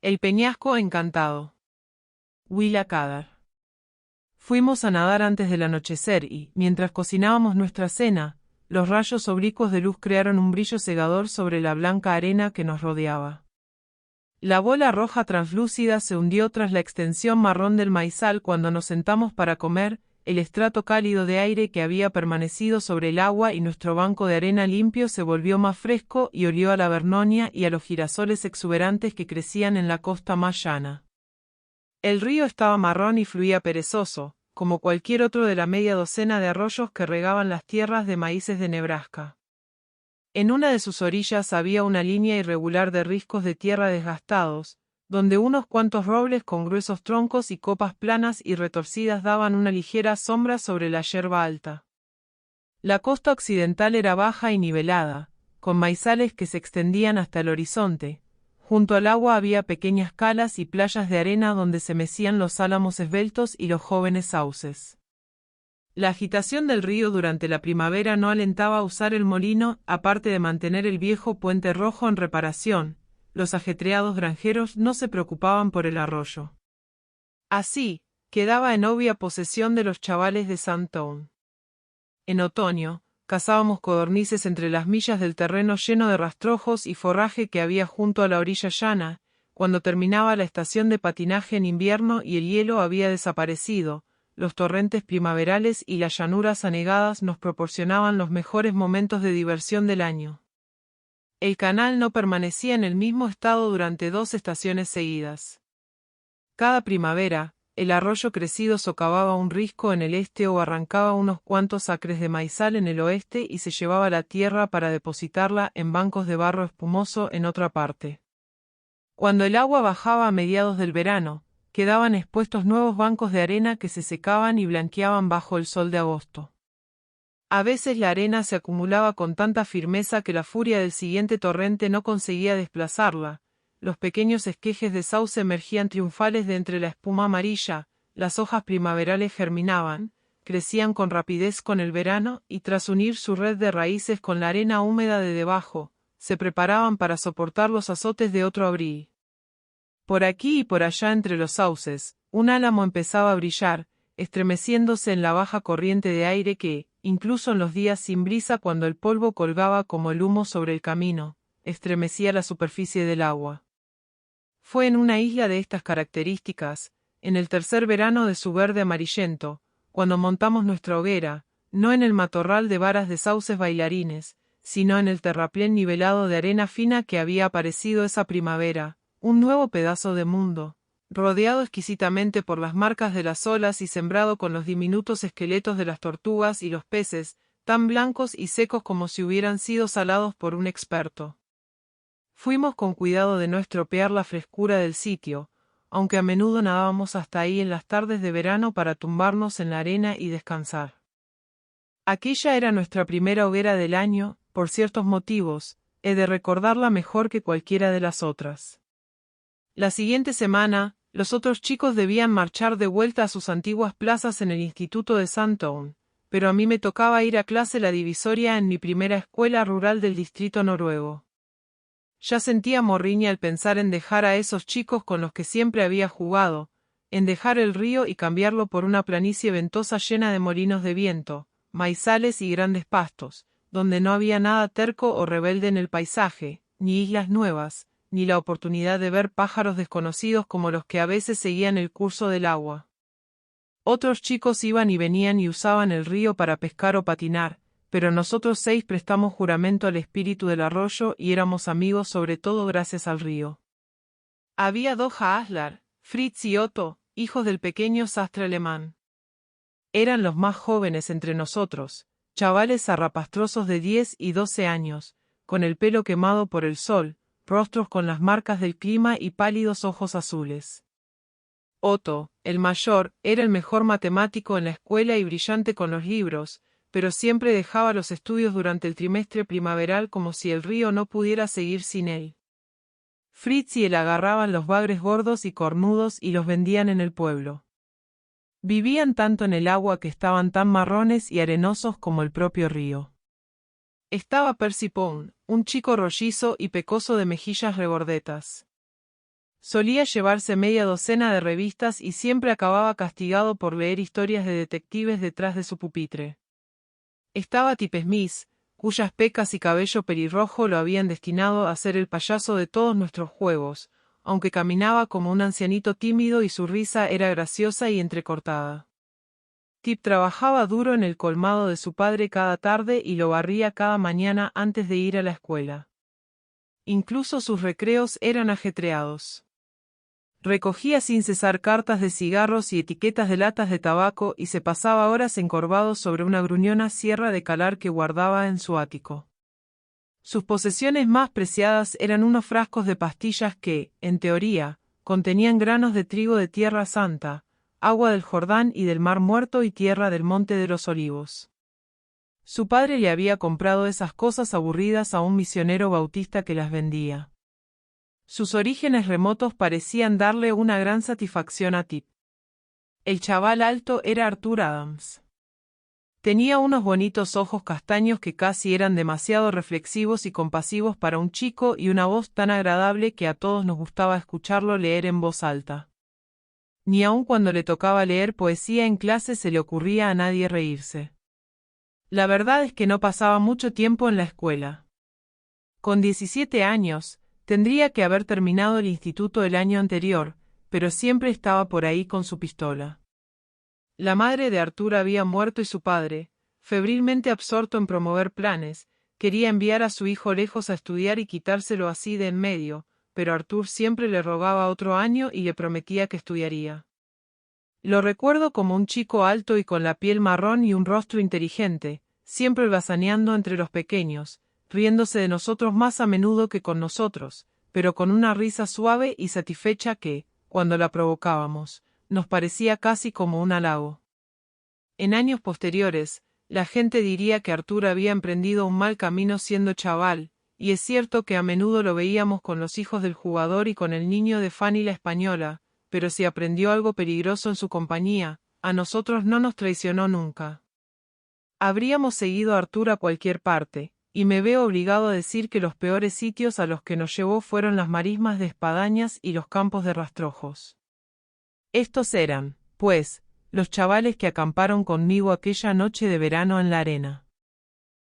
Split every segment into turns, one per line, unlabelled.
El peñasco encantado. Willa Kadar. Fuimos a nadar antes del anochecer y, mientras cocinábamos nuestra cena, los rayos oblicuos de luz crearon un brillo cegador sobre la blanca arena que nos rodeaba. La bola roja translúcida se hundió tras la extensión marrón del maizal cuando nos sentamos para comer, el estrato cálido de aire que había permanecido sobre el agua y nuestro banco de arena limpio se volvió más fresco y olió a la vernonia y a los girasoles exuberantes que crecían en la costa más llana. El río estaba marrón y fluía perezoso, como cualquier otro de la media docena de arroyos que regaban las tierras de maíces de Nebraska. En una de sus orillas había una línea irregular de riscos de tierra desgastados, donde unos cuantos robles con gruesos troncos y copas planas y retorcidas daban una ligera sombra sobre la yerba alta. La costa occidental era baja y nivelada, con maizales que se extendían hasta el horizonte. Junto al agua había pequeñas calas y playas de arena donde se mecían los álamos esbeltos y los jóvenes sauces. La agitación del río durante la primavera no alentaba a usar el molino, aparte de mantener el viejo puente rojo en reparación. Los ajetreados granjeros no se preocupaban por el arroyo. Así, quedaba en obvia posesión de los chavales de Sandtown. En otoño, cazábamos codornices entre las millas del terreno lleno de rastrojos y forraje que había junto a la orilla llana. Cuando terminaba la estación de patinaje en invierno y el hielo había desaparecido, los torrentes primaverales y las llanuras anegadas nos proporcionaban los mejores momentos de diversión del año. El canal no permanecía en el mismo estado durante 2 estaciones seguidas. Cada primavera, el arroyo crecido socavaba un risco en el este o arrancaba unos cuantos acres de maizal en el oeste y se llevaba la tierra para depositarla en bancos de barro espumoso en otra parte. Cuando el agua bajaba a mediados del verano, quedaban expuestos nuevos bancos de arena que se secaban y blanqueaban bajo el sol de agosto. A veces la arena se acumulaba con tanta firmeza que la furia del siguiente torrente no conseguía desplazarla. Los pequeños esquejes de sauce emergían triunfales de entre la espuma amarilla, las hojas primaverales germinaban, crecían con rapidez con el verano y tras unir su red de raíces con la arena húmeda de debajo, se preparaban para soportar los azotes de otro abril. Por aquí y por allá entre los sauces, un álamo empezaba a brillar, estremeciéndose en la baja corriente de aire que, incluso en los días sin brisa cuando el polvo colgaba como el humo sobre el camino, estremecía la superficie del agua. Fue en una isla de estas características, en el tercer verano de su verde amarillento, cuando montamos nuestra hoguera, no en el matorral de varas de sauces bailarines, sino en el terraplén nivelado de arena fina que había aparecido esa primavera, un nuevo pedazo de mundo, rodeado exquisitamente por las marcas de las olas y sembrado con los diminutos esqueletos de las tortugas y los peces, tan blancos y secos como si hubieran sido salados por un experto. Fuimos con cuidado de no estropear la frescura del sitio, aunque a menudo nadábamos hasta ahí en las tardes de verano para tumbarnos en la arena y descansar. Aquella era nuestra primera hoguera del año, por ciertos motivos, he de recordarla mejor que cualquiera de las otras. La siguiente semana, los otros chicos debían marchar de vuelta a sus antiguas plazas en el instituto de Sandtown, pero a mí me tocaba ir a clase la divisoria en mi primera escuela rural del distrito noruego. Ya sentía morriña al pensar en dejar a esos chicos con los que siempre había jugado, en dejar el río y cambiarlo por una planicie ventosa llena de molinos de viento, maizales y grandes pastos, donde no había nada terco o rebelde en el paisaje, ni islas nuevas, ni la oportunidad de ver pájaros desconocidos como los que a veces seguían el curso del agua. Otros chicos iban y venían y usaban el río para pescar o patinar, pero nosotros 6 prestamos juramento al espíritu del arroyo y éramos amigos sobre todo gracias al río. Había 2 Aslar, Fritz y Otto, hijos del pequeño sastre alemán. Eran los más jóvenes entre nosotros, chavales zarrapastrosos de 10 y 12 años, con el pelo quemado por el sol, rostros con las marcas del clima y pálidos ojos azules. Otto, el mayor, era el mejor matemático en la escuela y brillante con los libros, pero siempre dejaba los estudios durante el trimestre primaveral como si el río no pudiera seguir sin él. Fritz y él agarraban los bagres gordos y cornudos y los vendían en el pueblo. Vivían tanto en el agua que estaban tan marrones y arenosos como el propio río. Estaba Percy Pound, un chico rollizo y pecoso de mejillas regordetas. Solía llevarse media docena de revistas y siempre acababa castigado por leer historias de detectives detrás de su pupitre. Estaba Tip Smith, cuyas pecas y cabello pelirrojo lo habían destinado a ser el payaso de todos nuestros juegos, aunque caminaba como un ancianito tímido y su risa era graciosa y entrecortada. Tip trabajaba duro en el colmado de su padre cada tarde y lo barría cada mañana antes de ir a la escuela. Incluso sus recreos eran ajetreados. Recogía sin cesar cartas de cigarros y etiquetas de latas de tabaco y se pasaba horas encorvado sobre una gruñona sierra de calar que guardaba en su ático. Sus posesiones más preciadas eran unos frascos de pastillas que, en teoría, contenían granos de trigo de Tierra Santa, agua del Jordán y del Mar Muerto y tierra del Monte de los Olivos. Su padre le había comprado esas cosas aburridas a un misionero bautista que las vendía. Sus orígenes remotos parecían darle una gran satisfacción a Tip. El chaval alto era Arthur Adams. Tenía unos bonitos ojos castaños que casi eran demasiado reflexivos y compasivos para un chico y una voz tan agradable que a todos nos gustaba escucharlo leer en voz alta. Ni aun cuando le tocaba leer poesía en clase se le ocurría a nadie reírse. La verdad es que no pasaba mucho tiempo en la escuela. Con 17 años, tendría que haber terminado el instituto el año anterior, pero siempre estaba por ahí con su pistola. La madre de Arthur había muerto y su padre, febrilmente absorto en promover planes, quería enviar a su hijo lejos a estudiar y quitárselo así de en medio, pero Arthur siempre le rogaba otro año y le prometía que estudiaría. Lo recuerdo como un chico alto y con la piel marrón y un rostro inteligente, siempre holgazaneando entre los pequeños, riéndose de nosotros más a menudo que con nosotros, pero con una risa suave y satisfecha que, cuando la provocábamos, nos parecía casi como un halago. En años posteriores, la gente diría que Arthur había emprendido un mal camino siendo chaval, y es cierto que a menudo lo veíamos con los hijos del jugador y con el niño de Fanny la española, pero si aprendió algo peligroso en su compañía, a nosotros no nos traicionó nunca. Habríamos seguido a Arthur a cualquier parte, y me veo obligado a decir que los peores sitios a los que nos llevó fueron las marismas de Espadañas y los campos de rastrojos. Estos eran, pues, los chavales que acamparon conmigo aquella noche de verano en la arena.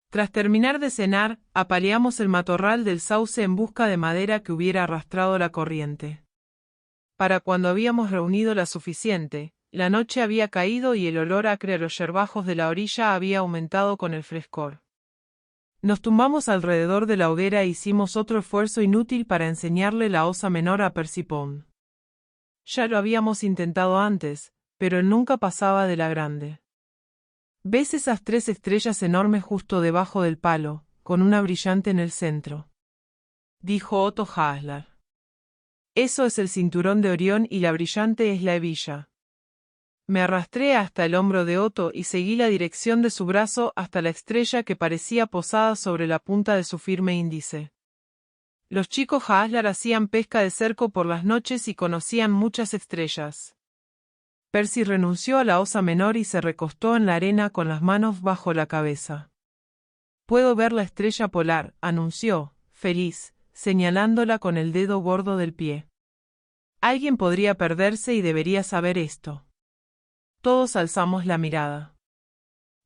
Tras terminar de cenar, apaleamos el matorral del sauce en busca de madera que hubiera arrastrado la corriente. Para cuando habíamos reunido la suficiente, la noche había caído y el olor acre a los yerbajos de la orilla había aumentado con el frescor. Nos tumbamos alrededor de la hoguera e hicimos otro esfuerzo inútil para enseñarle la osa menor a Percy Pound. Ya lo habíamos intentado antes, pero él nunca pasaba de la grande. ¿Ves esas 3 estrellas enormes justo debajo del palo, con una brillante en el centro?, dijo Otto Hasler. Eso es el cinturón de Orión y la brillante es la hebilla. Me arrastré hasta el hombro de Otto y seguí la dirección de su brazo hasta la estrella que parecía posada sobre la punta de su firme índice. Los chicos Hasler hacían pesca de cerco por las noches y conocían muchas estrellas. Percy renunció a la osa menor y se recostó en la arena con las manos bajo la cabeza. «Puedo ver la estrella polar», anunció, feliz, señalándola con el dedo gordo del pie. Alguien podría perderse y debería saber esto. Todos alzamos la mirada.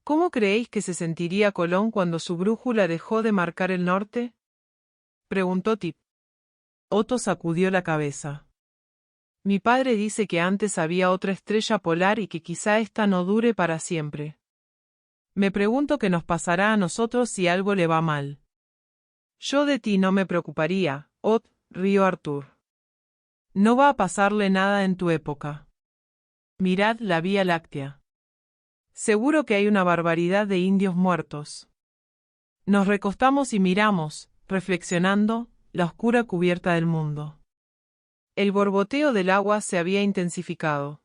¿Cómo creéis que se sentiría Colón cuando su brújula dejó de marcar el norte?, preguntó Tip. Otto sacudió la cabeza. Mi padre dice que antes había otra estrella polar y que quizá esta no dure para siempre. Me pregunto qué nos pasará a nosotros si algo le va mal. Yo de ti no me preocuparía, Ott, rió Arthur. No va a pasarle nada en tu época. Mirad la Vía Láctea. Seguro que hay una barbaridad de indios muertos. Nos recostamos y miramos, reflexionando, la oscura cubierta del mundo. El borboteo del agua se había intensificado.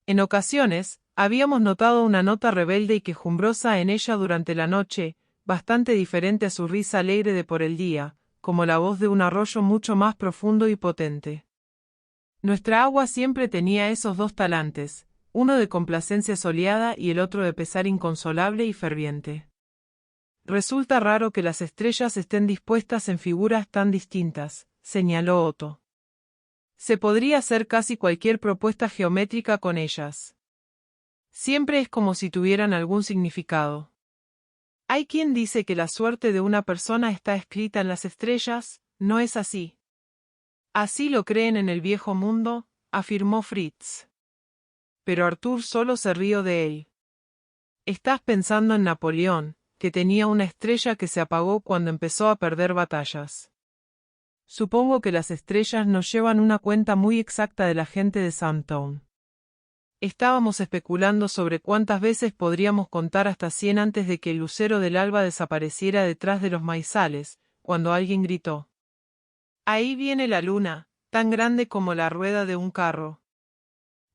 En ocasiones, habíamos notado una nota rebelde y quejumbrosa en ella durante la noche, bastante diferente a su risa alegre de por el día, como la voz de un arroyo mucho más profundo y potente. Nuestra agua siempre tenía esos 2 talantes, uno de complacencia soleada y el otro de pesar inconsolable y ferviente. Resulta raro que las estrellas estén dispuestas en figuras tan distintas, señaló Otto. Se podría hacer casi cualquier propuesta geométrica con ellas. Siempre es como si tuvieran algún significado. Hay quien dice que la suerte de una persona está escrita en las estrellas, no es así. Así lo creen en el viejo mundo, afirmó Fritz. Pero Arthur solo se rió de él. Estás pensando en Napoleón, que tenía una estrella que se apagó cuando empezó a perder batallas. Supongo que las estrellas nos llevan una cuenta muy exacta de la gente de Sandtown. Estábamos especulando sobre cuántas veces podríamos contar hasta 100 antes de que el lucero del alba desapareciera detrás de los maizales, cuando alguien gritó: «Ahí viene la luna, tan grande como la rueda de un carro».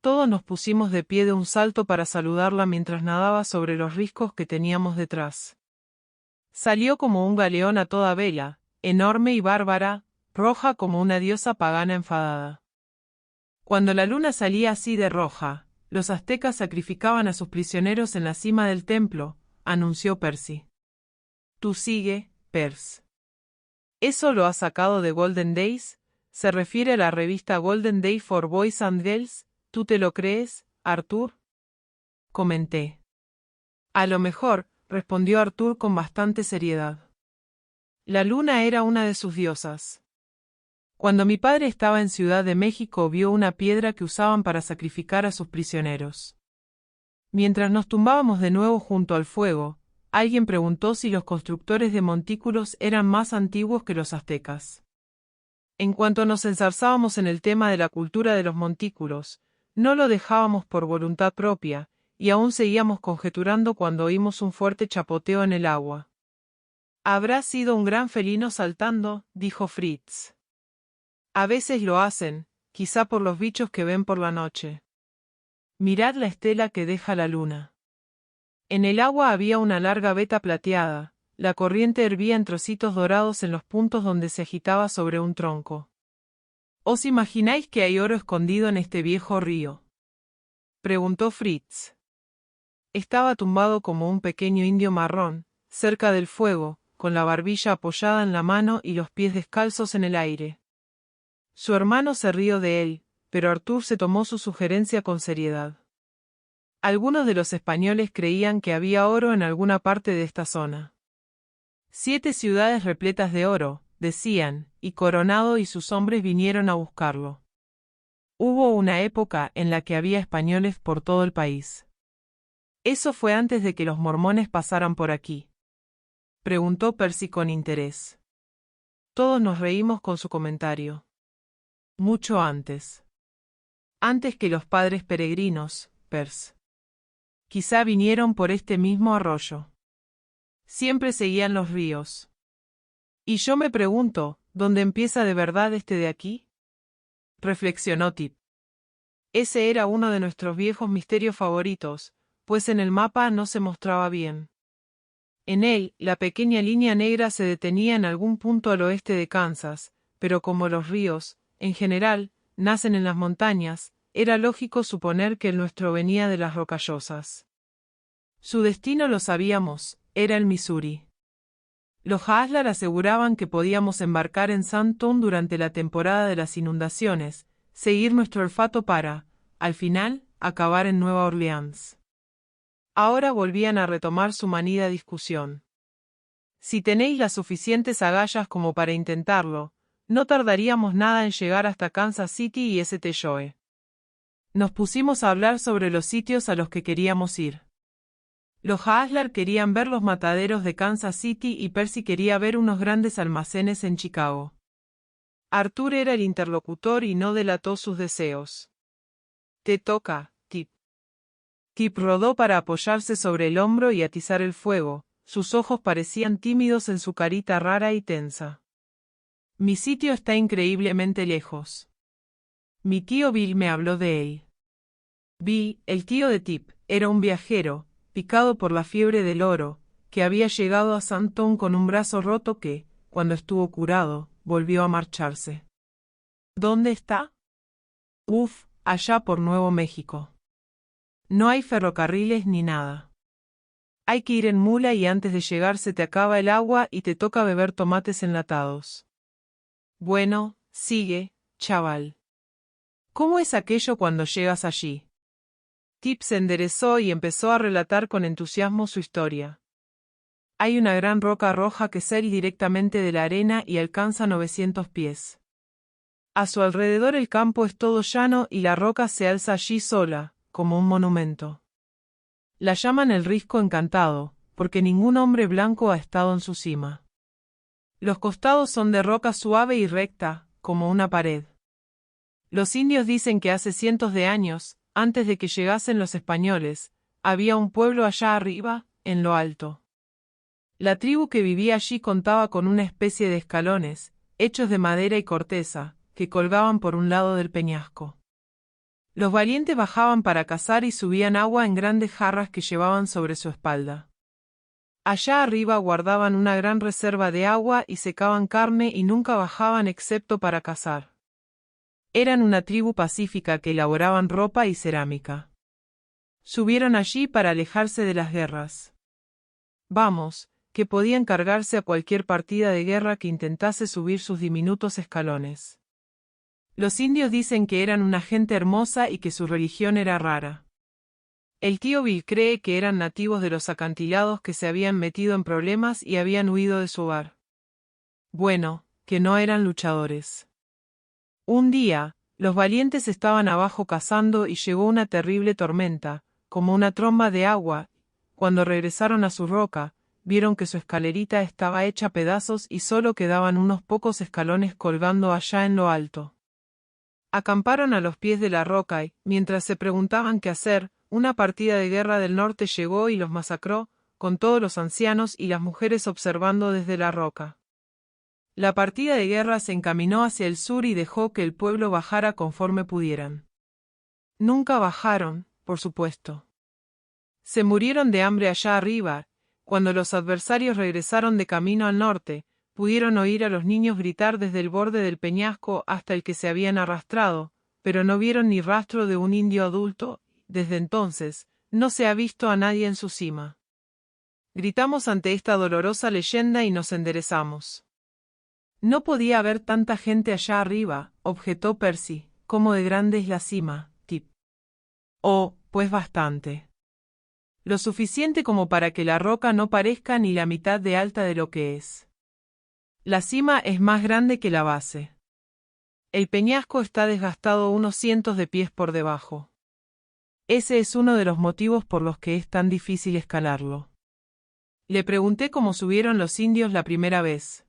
Todos nos pusimos de pie de un salto para saludarla mientras nadaba sobre los riscos que teníamos detrás. Salió como un galeón a toda vela, enorme y bárbara, roja como una diosa pagana enfadada. Cuando la luna salía así de roja, los aztecas sacrificaban a sus prisioneros en la cima del templo, anunció Percy. Tú sigue, Percy. ¿Eso lo has sacado de Golden Days? ¿Se refiere a la revista Golden Day for Boys and Girls? ¿Tú te lo crees, Arthur?, comenté. A lo mejor, respondió Arthur con bastante seriedad. La luna era una de sus diosas. Cuando mi padre estaba en Ciudad de México vio una piedra que usaban para sacrificar a sus prisioneros. Mientras nos tumbábamos de nuevo junto al fuego, alguien preguntó si los constructores de montículos eran más antiguos que los aztecas. En cuanto nos enzarzábamos en el tema de la cultura de los montículos, no lo dejábamos por voluntad propia, y aún seguíamos conjeturando cuando oímos un fuerte chapoteo en el agua. «Habrá sido un gran felino saltando», dijo Fritz. «A veces lo hacen, quizá por los bichos que ven por la noche. Mirad la estela que deja la luna». En el agua había una larga veta plateada, la corriente hervía en trocitos dorados en los puntos donde se agitaba sobre un tronco. ¿Os imagináis que hay oro escondido en este viejo río?, preguntó Fritz. Estaba tumbado como un pequeño indio marrón, cerca del fuego, con la barbilla apoyada en la mano y los pies descalzos en el aire. Su hermano se rió de él, pero Arthur se tomó su sugerencia con seriedad. Algunos de los españoles creían que había oro en alguna parte de esta zona. 7 ciudades repletas de oro, decían, y Coronado y sus hombres vinieron a buscarlo. Hubo una época en la que había españoles por todo el país. ¿Eso fue antes de que los mormones pasaran por aquí?, preguntó Percy con interés. Todos nos reímos con su comentario. Mucho antes. Antes que los padres peregrinos, Percy. Quizá vinieron por este mismo arroyo. Siempre seguían los ríos. Y yo me pregunto, ¿dónde empieza de verdad este de aquí?, reflexionó Tip. Ese era uno de nuestros viejos misterios favoritos, pues en el mapa no se mostraba bien. En él, la pequeña línea negra se detenía en algún punto al oeste de Kansas, pero como los ríos, en general, nacen en las montañas, era lógico suponer que el nuestro venía de las Rocallosas. Su destino lo sabíamos, era el Missouri. Los Haslar aseguraban que podíamos embarcar en Sandtown durante la temporada de las inundaciones, seguir nuestro olfato para, al final, acabar en Nueva Orleans. Ahora volvían a retomar su manida discusión. Si tenéis las suficientes agallas como para intentarlo, no tardaríamos nada en llegar hasta Kansas City y St. Joe. Nos pusimos a hablar sobre los sitios a los que queríamos ir. Los Haslar querían ver los mataderos de Kansas City y Percy quería ver unos grandes almacenes en Chicago. Arthur era el interlocutor y no delató sus deseos. Te toca, Tip. Tip rodó para apoyarse sobre el hombro y atizar el fuego, sus ojos parecían tímidos en su carita rara y tensa. Mi sitio está increíblemente lejos. Mi tío Bill me habló de él. Bill, el tío de Tip, era un viajero, picado por la fiebre del oro, que había llegado a Sandtown con un brazo roto que, cuando estuvo curado, volvió a marcharse. ¿Dónde está? Allá por Nuevo México. No hay ferrocarriles ni nada. Hay que ir en mula y antes de llegar se te acaba el agua y te toca beber tomates enlatados. Bueno, sigue, chaval. ¿Cómo es aquello cuando llegas allí? Tip se enderezó y empezó a relatar con entusiasmo su historia. Hay una gran roca roja que sale directamente de la arena y alcanza 900 pies. A su alrededor el campo es todo llano y la roca se alza allí sola, como un monumento. La llaman el Risco Encantado, porque ningún hombre blanco ha estado en su cima. Los costados son de roca suave y recta, como una pared. Los indios dicen que hace cientos de años, antes de que llegasen los españoles, había un pueblo allá arriba, en lo alto. La tribu que vivía allí contaba con una especie de escalones, hechos de madera y corteza, que colgaban por un lado del peñasco. Los valientes bajaban para cazar y subían agua en grandes jarras que llevaban sobre su espalda. Allá arriba guardaban una gran reserva de agua y secaban carne y nunca bajaban excepto para cazar. Eran una tribu pacífica que elaboraban ropa y cerámica. Subieron allí para alejarse de las guerras. Vamos, que podían cargarse a cualquier partida de guerra que intentase subir sus diminutos escalones. Los indios dicen que eran una gente hermosa y que su religión era rara. El tío Bill cree que eran nativos de los acantilados que se habían metido en problemas y habían huido de su hogar. Bueno, que no eran luchadores. Un día, los valientes estaban abajo cazando y llegó una terrible tormenta, como una tromba de agua. Cuando regresaron a su roca, vieron que su escalerita estaba hecha pedazos y solo quedaban unos pocos escalones colgando allá en lo alto. Acamparon a los pies de la roca y, mientras se preguntaban qué hacer, una partida de guerra del norte llegó y los masacró, con todos los ancianos y las mujeres observando desde la roca. La partida de guerra se encaminó hacia el sur y dejó que el pueblo bajara conforme pudieran. Nunca bajaron, por supuesto. Se murieron de hambre allá arriba. Cuando los adversarios regresaron de camino al norte, pudieron oír a los niños gritar desde el borde del peñasco hasta el que se habían arrastrado, pero no vieron ni rastro de un indio adulto. Desde entonces, no se ha visto a nadie en su cima. Gritamos ante esta dolorosa leyenda y nos enderezamos. No podía haber tanta gente allá arriba, objetó Percy, ¿cómo de grande es la cima, Tip? Oh, pues bastante. Lo suficiente como para que la roca no parezca ni la mitad de alta de lo que es. La cima es más grande que la base. El peñasco está desgastado unos cientos de pies por debajo. Ese es uno de los motivos por los que es tan difícil escalarlo. Le pregunté cómo subieron los indios la primera vez.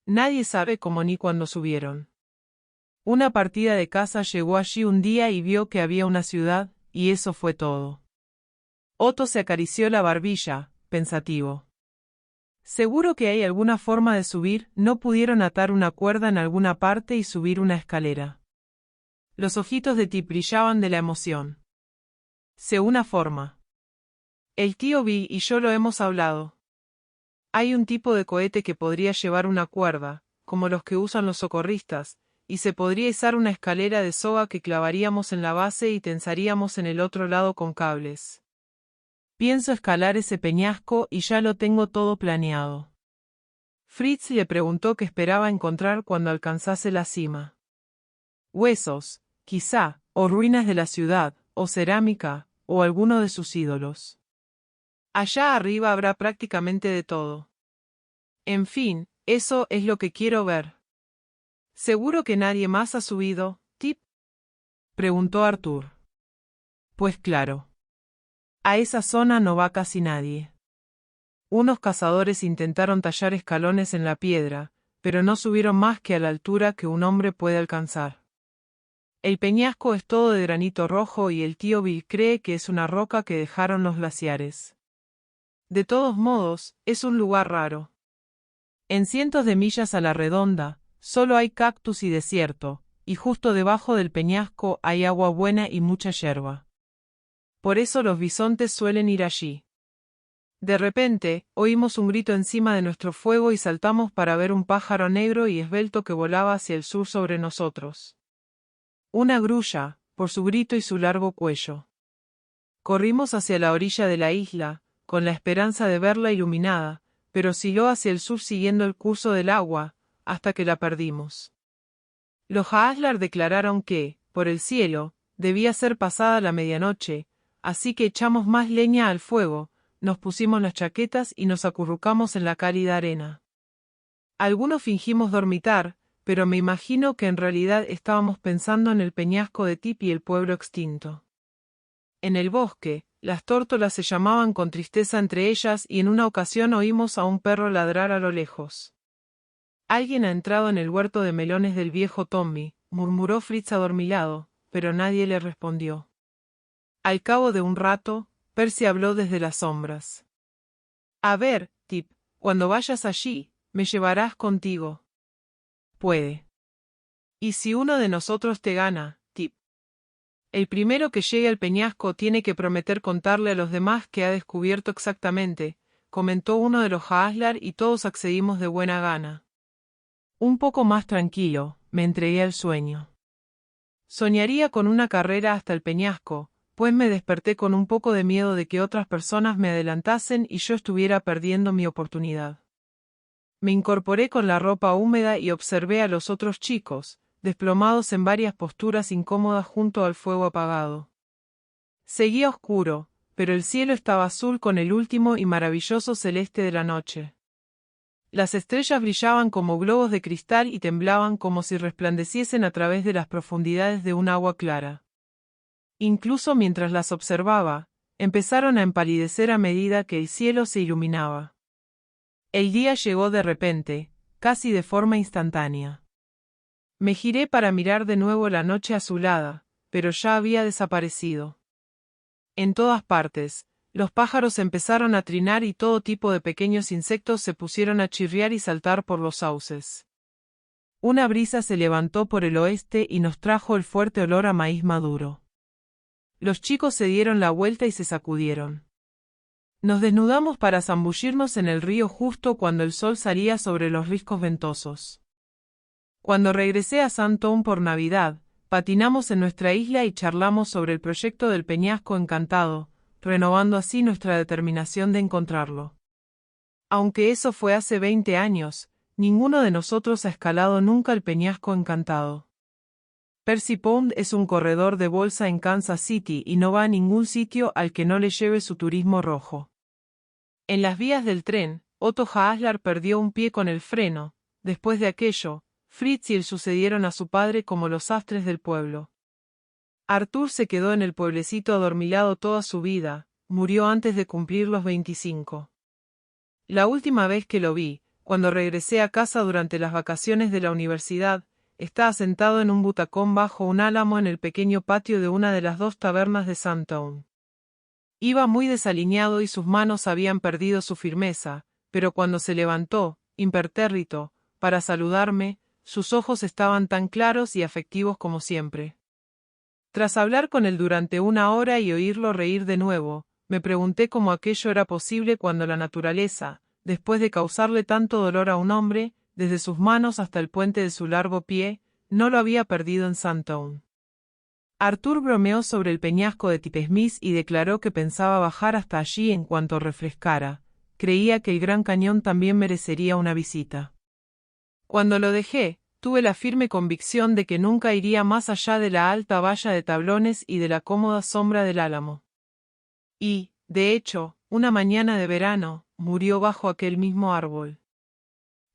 Nadie sabe cómo ni cuándo subieron. Una partida de caza llegó allí un día y vio que había una ciudad, y eso fue todo. Otto se acarició la barbilla, pensativo. Seguro que hay alguna forma de subir, no pudieron atar una cuerda en alguna parte y subir una escalera. Los ojitos de Tip brillaban de la emoción. Sé una forma. El tío Bill y yo lo hemos hablado. Hay un tipo de cohete que podría llevar una cuerda, como los que usan los socorristas, y se podría izar una escalera de soga que clavaríamos en la base y tensaríamos en el otro lado con cables. Pienso escalar ese peñasco y ya lo tengo todo planeado. Fritz le preguntó qué esperaba encontrar cuando alcanzase la cima. Huesos, quizá, o ruinas de la ciudad, o cerámica, o alguno de sus ídolos. Allá arriba habrá prácticamente de todo. En fin, eso es lo que quiero ver. ¿Seguro que nadie más ha subido, Tip? Preguntó Arthur. Pues claro. A esa zona no va casi nadie. Unos cazadores intentaron tallar escalones en la piedra, pero no subieron más que a la altura que un hombre puede alcanzar. El peñasco es todo de granito rojo y el tío Bill cree que es una roca que dejaron los glaciares. De todos modos, es un lugar raro. En cientos de millas a la redonda, solo hay cactus y desierto, y justo debajo del peñasco hay agua buena y mucha yerba. Por eso los bisontes suelen ir allí. De repente, oímos un grito encima de nuestro fuego y saltamos para ver un pájaro negro y esbelto que volaba hacia el sur sobre nosotros. Una grulla, por su grito y su largo cuello. Corrimos hacia la orilla de la isla, con la esperanza de verla iluminada, pero siguió hacia el sur siguiendo el curso del agua, hasta que la perdimos. Los Haaslar declararon que, por el cielo, debía ser pasada la medianoche, así que echamos más leña al fuego, nos pusimos las chaquetas y nos acurrucamos en la cálida arena. Algunos fingimos dormitar, pero me imagino que en realidad estábamos pensando en el peñasco de Tip y el pueblo extinto. En el bosque, las tórtolas se llamaban con tristeza entre ellas y en una ocasión oímos a un perro ladrar a lo lejos. Alguien ha entrado en el huerto de melones del viejo Tommy, murmuró Fritz adormilado, pero nadie le respondió. Al cabo de un rato, Percy habló desde las sombras. A ver, Tip, cuando vayas allí, me llevarás contigo. Puede. ¿Y si uno de nosotros te gana, Tip? El primero que llegue al peñasco tiene que prometer contarle a los demás qué ha descubierto exactamente, comentó uno de los Haaslar y todos accedimos de buena gana. Un poco más tranquilo, me entregué al sueño. Soñaría con una carrera hasta el peñasco, pues me desperté con un poco de miedo de que otras personas me adelantasen y yo estuviera perdiendo mi oportunidad. Me incorporé con la ropa húmeda y observé a los otros chicos, desplomados en varias posturas incómodas junto al fuego apagado. Seguía oscuro, pero el cielo estaba azul con el último y maravilloso celeste de la noche. Las estrellas brillaban como globos de cristal y temblaban como si resplandeciesen a través de las profundidades de un agua clara. Incluso mientras las observaba, empezaron a empalidecer a medida que el cielo se iluminaba. El día llegó de repente, casi de forma instantánea. Me giré para mirar de nuevo la noche azulada, pero ya había desaparecido. En todas partes, los pájaros empezaron a trinar y todo tipo de pequeños insectos se pusieron a chirriar y saltar por los sauces. Una brisa se levantó por el oeste y nos trajo el fuerte olor a maíz maduro. Los chicos se dieron la vuelta y se sacudieron. Nos desnudamos para zambullirnos en el río justo cuando el sol salía sobre los riscos ventosos. Cuando regresé a Sandtown por Navidad, patinamos en nuestra isla y charlamos sobre el proyecto del Peñasco Encantado, renovando así nuestra determinación de encontrarlo. Aunque eso fue hace 20 años, ninguno de nosotros ha escalado nunca el Peñasco Encantado. Percy Pound es un corredor de bolsa en Kansas City y no va a ningún sitio al que no le lleve su turismo rojo. En las vías del tren, Otto Haaslar perdió un pie con el freno. Después de aquello, Fritz y él sucedieron a su padre como los sastres del pueblo. Arthur se quedó en el pueblecito adormilado toda su vida, murió antes de cumplir los 25. La última vez que lo vi, cuando regresé a casa durante las vacaciones de la universidad, estaba sentado en un butacón bajo un álamo en el pequeño patio de una de las 2 tabernas de Sandtown. Iba muy desaliñado y sus manos habían perdido su firmeza, pero cuando se levantó, impertérrito, para saludarme, sus ojos estaban tan claros y afectivos como siempre. Tras hablar con él durante 1 hora y oírlo reír de nuevo, me pregunté cómo aquello era posible cuando la naturaleza, después de causarle tanto dolor a un hombre, desde sus manos hasta el puente de su largo pie, no lo había perdido en Sandtown. Arthur bromeó sobre el peñasco de Tip Smith y declaró que pensaba bajar hasta allí en cuanto refrescara. Creía que el Gran Cañón también merecería una visita. Cuando lo dejé, tuve la firme convicción de que nunca iría más allá de la alta valla de tablones y de la cómoda sombra del álamo. Y, de hecho, una mañana de verano, murió bajo aquel mismo árbol.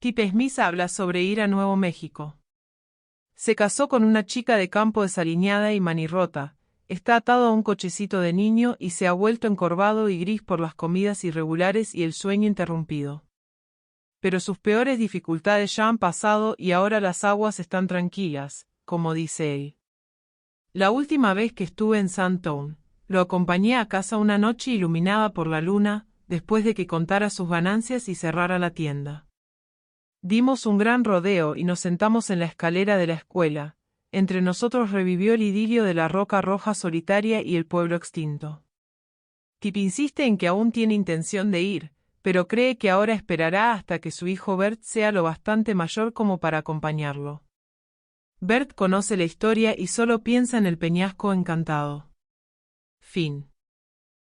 Tip Smith habla sobre ir a Nuevo México. Se casó con una chica de campo desaliñada y manirrota, está atado a un cochecito de niño y se ha vuelto encorvado y gris por las comidas irregulares y el sueño interrumpido. Pero sus peores dificultades ya han pasado y ahora las aguas están tranquilas, como dice él. La última vez que estuve en Sandtown, lo acompañé a casa una noche iluminada por la luna, después de que contara sus ganancias y cerrara la tienda. Dimos un gran rodeo y nos sentamos en la escalera de la escuela. Entre nosotros revivió el idilio de la roca roja solitaria y el pueblo extinto. Tip insiste en que aún tiene intención de ir, pero cree que ahora esperará hasta que su hijo Bert sea lo bastante mayor como para acompañarlo. Bert conoce la historia y solo piensa en el peñasco encantado. Fin.